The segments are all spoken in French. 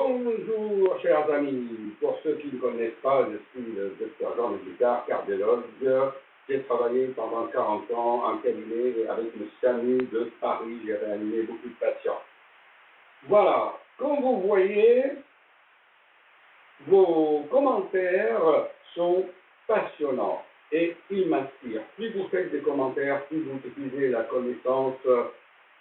Bonjour, chers amis. Pour ceux qui ne connaissent pas, je suis le docteur Jean Guitard, cardiologue. J'ai travaillé pendant 40 ans en cabinet avec le SAMU de Paris. J'ai réanimé beaucoup de patients. Voilà. Comme vous voyez, vos commentaires sont passionnants et ils m'inspirent. Plus vous faites des commentaires, plus vous utilisez la connaissance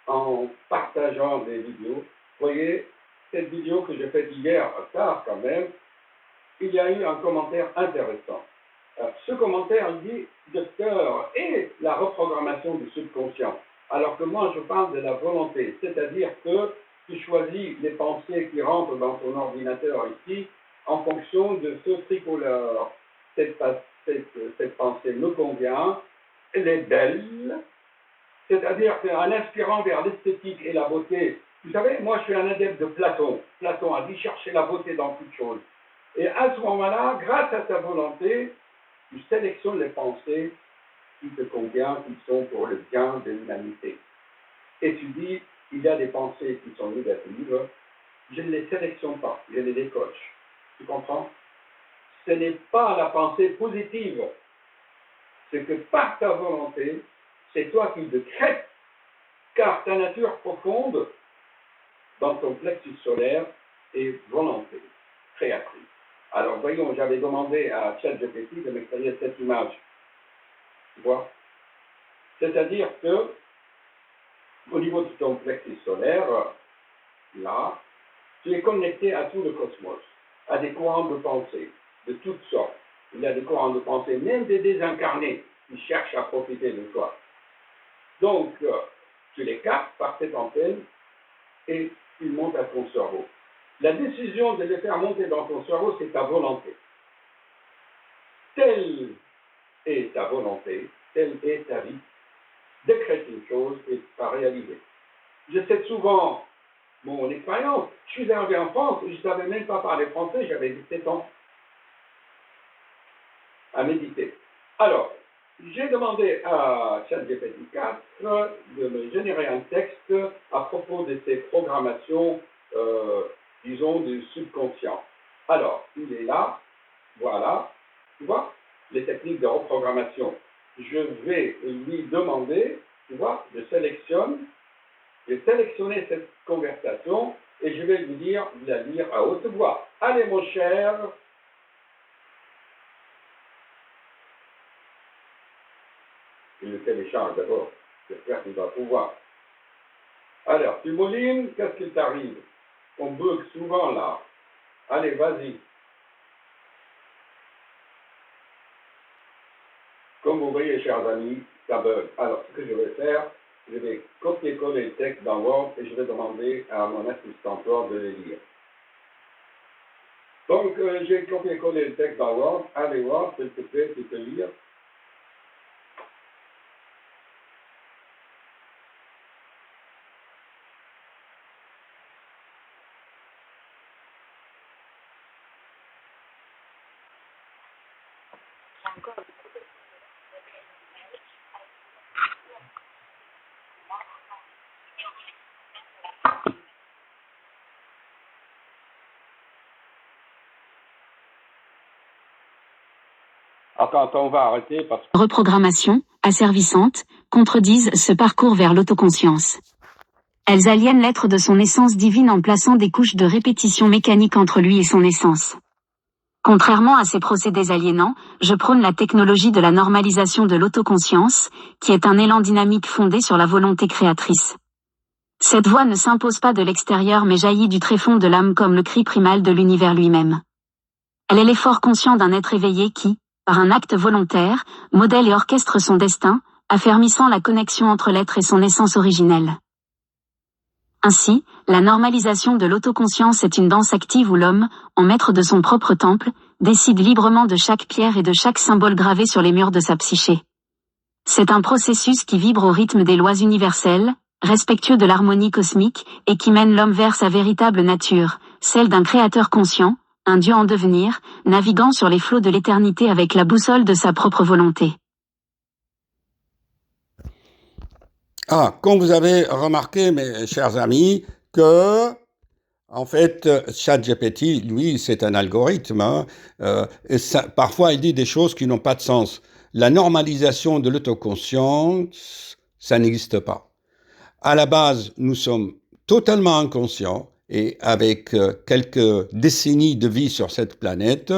en partageant des vidéos. Vous voyez, cette vidéo que j'ai faite hier, tard quand même, il y a eu un commentaire intéressant. Ce commentaire dit docteur et la reprogrammation du subconscient. Alors que moi, je parle de la volonté, c'est-à-dire que tu choisis les pensées qui rentrent dans ton ordinateur ici en fonction de ce tricolore. Cette pensée me convient, elle est belle, c'est-à-dire qu'en inspirant vers l'esthétique et la beauté, vous savez, moi je suis un adepte de Platon. Platon a dit chercher la beauté dans toute chose. Et à ce moment-là, grâce à ta volonté, tu sélectionnes les pensées qui te conviennent, qui sont pour le bien de l'humanité. Et tu dis, il y a des pensées qui sont négatives, je ne les sélectionne pas, je les décoche. Tu comprends? Ce n'est pas la pensée positive. C'est que par ta volonté, c'est toi qui le crées, car ta nature profonde, dans ton plexus solaire, est volonté, créatrice. Alors voyons, j'avais demandé à ChatGPT de me créer cette image. Tu vois? C'est-à-dire que, au niveau de ton plexus solaire, là, tu es connecté à tout le cosmos, à des courants de pensée, de toutes sortes. Il y a des courants de pensée, même des désincarnés, qui cherchent à profiter de toi. Donc, tu les captes par cette antenne et ils montent à ton cerveau. La décision de les faire monter dans ton cerveau, c'est ta volonté. Telle est ta volonté, telle est ta vie. Décrète une chose et tu vas réaliser. Je sais souvent mon expérience. Je suis arrivé en France et je ne savais même pas parler français, j'avais 17 ans à méditer. Alors, j'ai demandé à ChatGPT 4 de me générer un texte à propos de ces programmations, disons, du subconscient. Alors, il est là, voilà, tu vois, les techniques de reprogrammation. Je vais lui demander, tu vois, j'ai sélectionné cette conversation et je vais lui dire de la lire à haute voix. Allez, mon cher, il le télécharge d'abord. J'espère qu'il va pouvoir. Alors, tu moulines, qu'est-ce qu'il t'arrive? On bug souvent là. Allez, vas-y. Comme vous voyez, chers amis, ça bug. Alors, ce que je vais faire, je vais copier-coller le texte dans Word et je vais demander à mon assistant Word de le lire. Donc, j'ai copié-collé le texte dans Word. Allez, Word, s'il te plaît, tu peux lire. Attends, on va arrêter parce que... Reprogrammation, asservissantes, contredisent ce parcours vers l'autoconscience. Elles aliènent l'être de son essence divine en plaçant des couches de répétition mécanique entre lui et son essence. Contrairement à ces procédés aliénants, je prône la technologie de la normalisation de l'autoconscience, qui est un élan dynamique fondé sur la volonté créatrice. Cette voie ne s'impose pas de l'extérieur mais jaillit du tréfonds de l'âme comme le cri primal de l'univers lui-même. Elle est l'effort conscient d'un être éveillé qui, par un acte volontaire, modèle et orchestre son destin, affermissant la connexion entre l'être et son essence originelle. Ainsi, la normalisation de l'autoconscience est une danse active où l'homme, en maître de son propre temple, décide librement de chaque pierre et de chaque symbole gravé sur les murs de sa psyché. C'est un processus qui vibre au rythme des lois universelles, respectueux de l'harmonie cosmique, et qui mène l'homme vers sa véritable nature, celle d'un créateur conscient, un Dieu en devenir, naviguant sur les flots de l'éternité avec la boussole de sa propre volonté. Comme vous avez remarqué, mes chers amis, que En fait, ChatGPT, lui, c'est un algorithme. Hein, et parfois, il dit des choses qui n'ont pas de sens. La normalisation de l'autoconscience, ça n'existe pas. À la base, nous sommes totalement inconscients et avec quelques décennies de vie sur cette planète,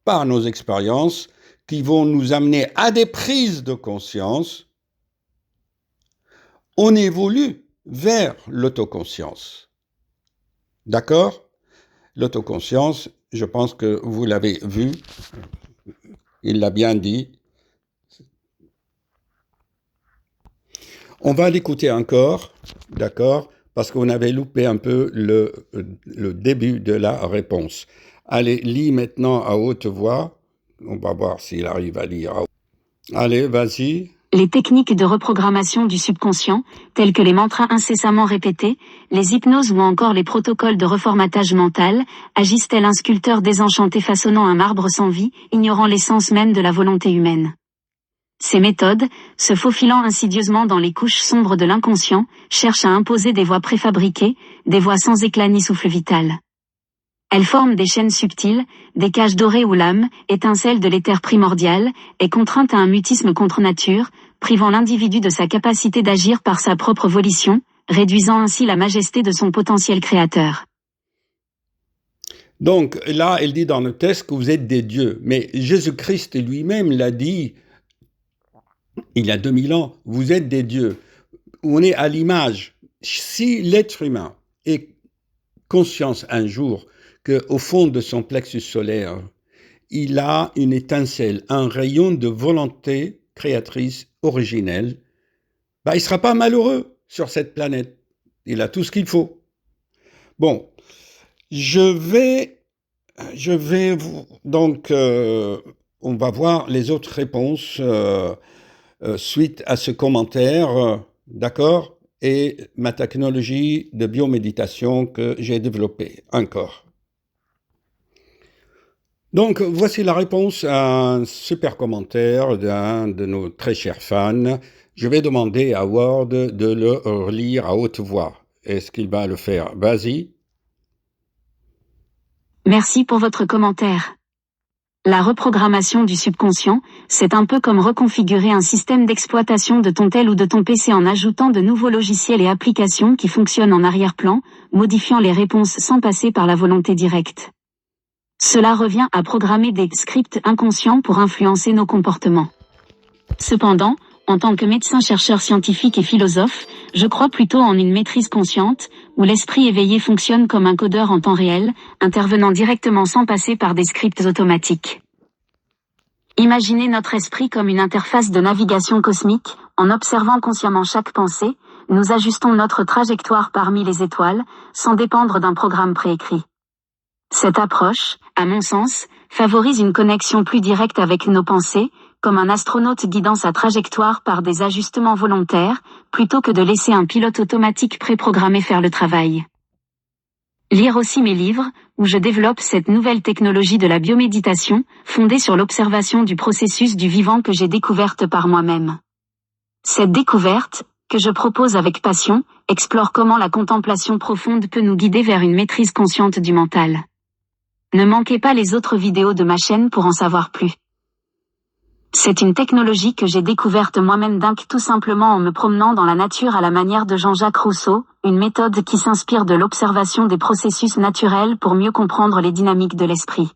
par nos expériences, qui vont nous amener à des prises de conscience, on évolue vers l'autoconscience. D'accord ? L'autoconscience, je pense que vous l'avez vu, il l'a bien dit. On va l'écouter encore, d'accord ? Parce qu'on avait loupé un peu le début de la réponse. Allez, lis maintenant à haute voix. On va voir s'il arrive à lire. Allez, vas-y. Les techniques de reprogrammation du subconscient, telles que les mantras incessamment répétés, les hypnoses ou encore les protocoles de reformatage mental, agissent tel un sculpteur désenchanté façonnant un marbre sans vie, ignorant l'essence même de la volonté humaine. Ces méthodes, se faufilant insidieusement dans les couches sombres de l'inconscient, cherchent à imposer des voix préfabriquées, des voix sans éclat ni souffle vital. Elles forment des chaînes subtiles, des cages dorées où l'âme, étincelle de l'éther primordial, est contrainte à un mutisme contre nature, privant l'individu de sa capacité d'agir par sa propre volition, réduisant ainsi la majesté de son potentiel créateur. Donc là, il dit dans le texte que vous êtes des dieux, mais Jésus-Christ lui-même l'a dit il y a 2000 ans, vous êtes des dieux. On est à l'image. Si l'être humain est conscience un jour qu'au fond de son plexus solaire, il a une étincelle, un rayon de volonté créatrice originelle, il ne sera pas malheureux sur cette planète. Il a tout ce qu'il faut. Bon, je vais donc, on va voir les autres réponses suite à ce commentaire, d'accord ? Et ma technologie de bioméditation que j'ai développée encore. Donc, voici la réponse à un super commentaire d'un de nos très chers fans. Je vais demander à Ward de le relire à haute voix. Est-ce qu'il va le faire ? Vas-y. Merci pour votre commentaire. La reprogrammation du subconscient, c'est un peu comme reconfigurer un système d'exploitation de ton tel ou de ton PC en ajoutant de nouveaux logiciels et applications qui fonctionnent en arrière-plan, modifiant les réponses sans passer par la volonté directe. Cela revient à programmer des scripts inconscients pour influencer nos comportements. Cependant, en tant que médecin, chercheur scientifique et philosophe, je crois plutôt en une maîtrise consciente, où l'esprit éveillé fonctionne comme un codeur en temps réel, intervenant directement sans passer par des scripts automatiques. Imaginez notre esprit comme une interface de navigation cosmique, en observant consciemment chaque pensée, nous ajustons notre trajectoire parmi les étoiles, sans dépendre d'un programme préécrit. Cette approche, à mon sens, favorise une connexion plus directe avec nos pensées, comme un astronaute guidant sa trajectoire par des ajustements volontaires, plutôt que de laisser un pilote automatique préprogrammé faire le travail. Lire aussi mes livres, où je développe cette nouvelle technologie de la bioméditation, fondée sur l'observation du processus du vivant que j'ai découverte par moi-même. Cette découverte, que je propose avec passion, explore comment la contemplation profonde peut nous guider vers une maîtrise consciente du mental. Ne manquez pas les autres vidéos de ma chaîne pour en savoir plus. C'est une technologie que j'ai découverte moi-même tout simplement en me promenant dans la nature à la manière de Jean-Jacques Rousseau, une méthode qui s'inspire de l'observation des processus naturels pour mieux comprendre les dynamiques de l'esprit.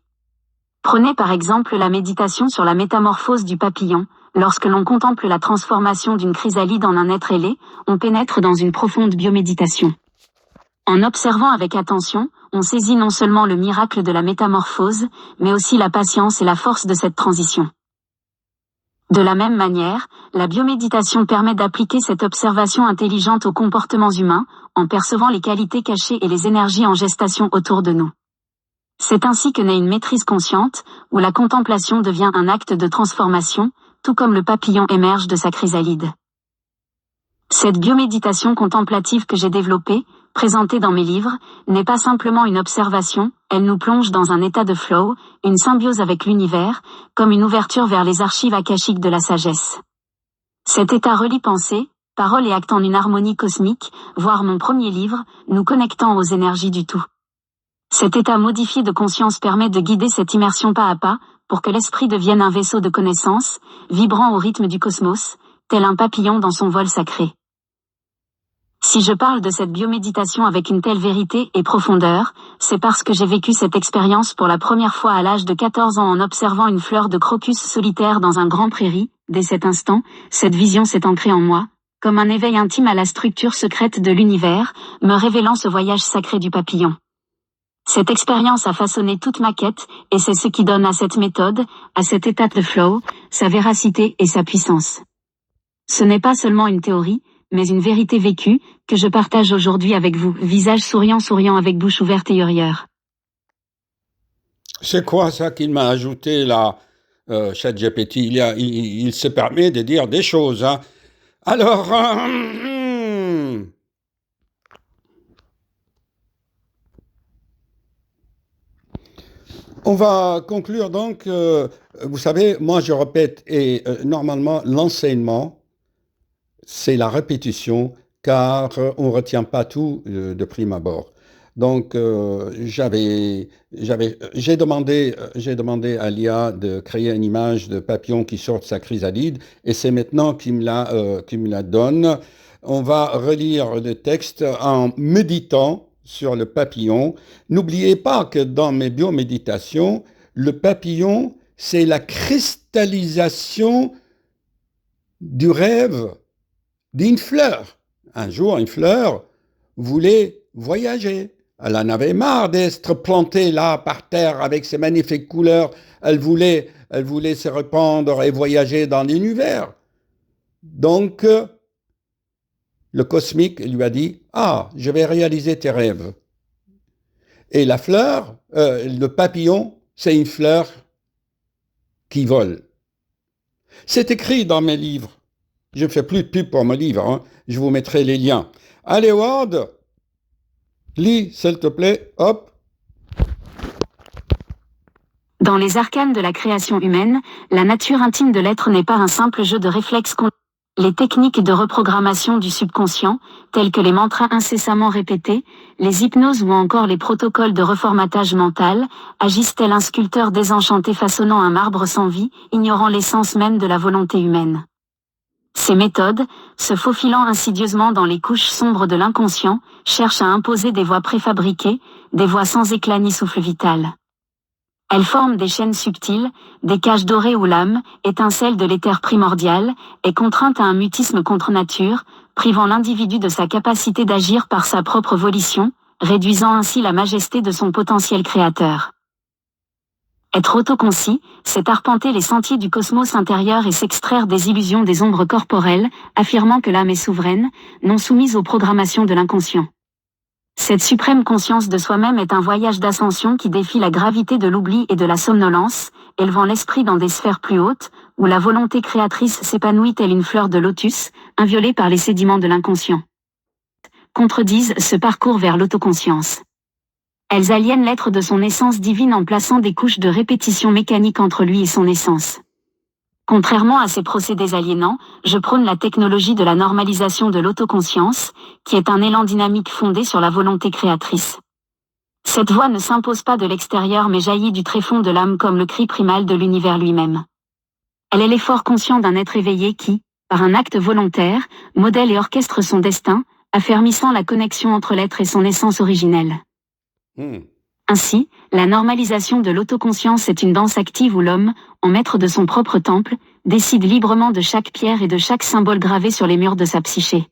Prenez par exemple la méditation sur la métamorphose du papillon. Lorsque l'on contemple la transformation d'une chrysalide en un être ailé, on pénètre dans une profonde bioméditation. En observant avec attention, on saisit non seulement le miracle de la métamorphose, mais aussi la patience et la force de cette transition. De la même manière, la bioméditation permet d'appliquer cette observation intelligente aux comportements humains, en percevant les qualités cachées et les énergies en gestation autour de nous. C'est ainsi que naît une maîtrise consciente, où la contemplation devient un acte de transformation, tout comme le papillon émerge de sa chrysalide. Cette bioméditation contemplative que j'ai développée, présentée dans mes livres, n'est pas simplement une observation, elle nous plonge dans un état de flow, une symbiose avec l'univers, comme une ouverture vers les archives akashiques de la sagesse. Cet état relie pensée, parole et acte en une harmonie cosmique, voire mon premier livre, nous connectant aux énergies du tout. Cet état modifié de conscience permet de guider cette immersion pas à pas, pour que l'esprit devienne un vaisseau de connaissance, vibrant au rythme du cosmos, tel un papillon dans son vol sacré. Si je parle de cette bioméditation avec une telle vérité et profondeur, c'est parce que j'ai vécu cette expérience pour la première fois à l'âge de 14 ans en observant une fleur de crocus solitaire dans un grand prairie. Dès cet instant, cette vision s'est ancrée en moi, comme un éveil intime à la structure secrète de l'univers, me révélant ce voyage sacré du papillon. Cette expérience a façonné toute ma quête, et c'est ce qui donne à cette méthode, à cet état de flow, sa véracité et sa puissance. Ce n'est pas seulement une théorie, mais une vérité vécue, que je partage aujourd'hui avec vous, visage souriant avec bouche ouverte et hurrieur. C'est quoi ça qu'il m'a ajouté là, ChatGPT? Il se permet de dire des choses, hein. Alors, on va conclure donc. Vous savez, moi je répète, et normalement l'enseignement, c'est la répétition, car on ne retient pas tout de prime abord. Donc, j'ai demandé à l'IA de créer une image de papillon qui sort de sa chrysalide, et c'est maintenant qu'il me la donne. On va relire le texte en méditant sur le papillon. N'oubliez pas que dans mes bioméditations, le papillon, c'est la cristallisation du rêve d'une fleur. Un jour, une fleur voulait voyager. Elle en avait marre d'être plantée là par terre avec ses magnifiques couleurs. Elle voulait se répandre et voyager dans l'univers. Donc, le cosmique lui a dit « Ah, je vais réaliser tes rêves. » Et la fleur, le papillon, c'est une fleur qui vole. C'est écrit dans mes livres. Je ne fais plus de pub pour mon livre, hein. Je vous mettrai les liens. Allez, Ward, lis, s'il te plaît, hop. Dans les arcanes de la création humaine, la nature intime de l'être n'est pas un simple jeu de réflexes. Les techniques de reprogrammation du subconscient, telles que les mantras incessamment répétés, les hypnoses ou encore les protocoles de reformatage mental, agissent tel un sculpteur désenchanté façonnant un marbre sans vie, ignorant l'essence même de la volonté humaine. Ces méthodes, se faufilant insidieusement dans les couches sombres de l'inconscient, cherchent à imposer des voies préfabriquées, des voies sans éclat ni souffle vital. Elles forment des chaînes subtiles, des cages dorées où l'âme, étincelle de l'éther primordial, est contrainte à un mutisme contre nature, privant l'individu de sa capacité d'agir par sa propre volition, réduisant ainsi la majesté de son potentiel créateur. Être autoconcis, c'est arpenter les sentiers du cosmos intérieur et s'extraire des illusions des ombres corporelles, affirmant que l'âme est souveraine, non soumise aux programmations de l'inconscient. Cette suprême conscience de soi-même est un voyage d'ascension qui défie la gravité de l'oubli et de la somnolence, élevant l'esprit dans des sphères plus hautes, où la volonté créatrice s'épanouit telle une fleur de lotus, inviolée par les sédiments de l'inconscient. Contredisent ce parcours vers l'autoconscience. Elles aliènent l'être de son essence divine en plaçant des couches de répétition mécanique entre lui et son essence. Contrairement à ces procédés aliénants, je prône la technologie de la normalisation de l'autoconscience, qui est un élan dynamique fondé sur la volonté créatrice. Cette voie ne s'impose pas de l'extérieur mais jaillit du tréfonds de l'âme comme le cri primal de l'univers lui-même. Elle est l'effort conscient d'un être éveillé qui, par un acte volontaire, modèle et orchestre son destin, affermissant la connexion entre l'être et son essence originelle. Ainsi, la normalisation de l'autoconscience est une danse active où l'homme, en maître de son propre temple, décide librement de chaque pierre et de chaque symbole gravé sur les murs de sa psyché.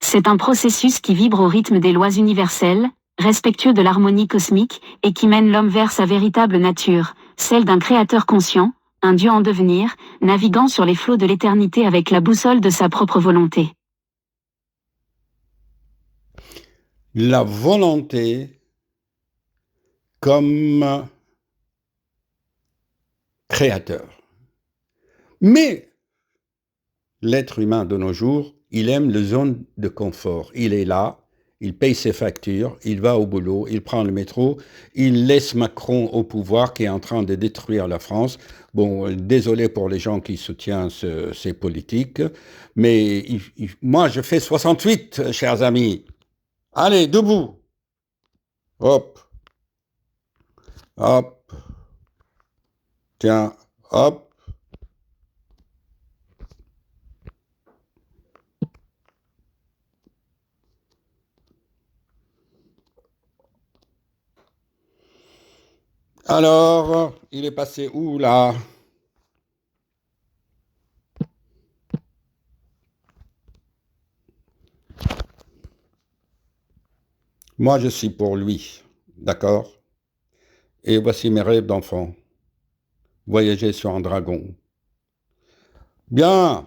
C'est un processus qui vibre au rythme des lois universelles, respectueux de l'harmonie cosmique, et qui mène l'homme vers sa véritable nature, celle d'un créateur conscient, un dieu en devenir, naviguant sur les flots de l'éternité avec la boussole de sa propre volonté. La volonté comme créateur. Mais l'être humain de nos jours, il aime la zone de confort. Il est là, il paye ses factures, il va au boulot, il prend le métro, il laisse Macron au pouvoir qui est en train de détruire la France. Bon, désolé pour les gens qui soutiennent ces politiques, mais moi je fais 68, chers amis. Allez, debout. Hop. hop, tiens, hop. Alors, il est passé où là? Moi, je suis pour lui, d'accord? Et voici mes rêves d'enfant. Voyager sur un dragon. Bien,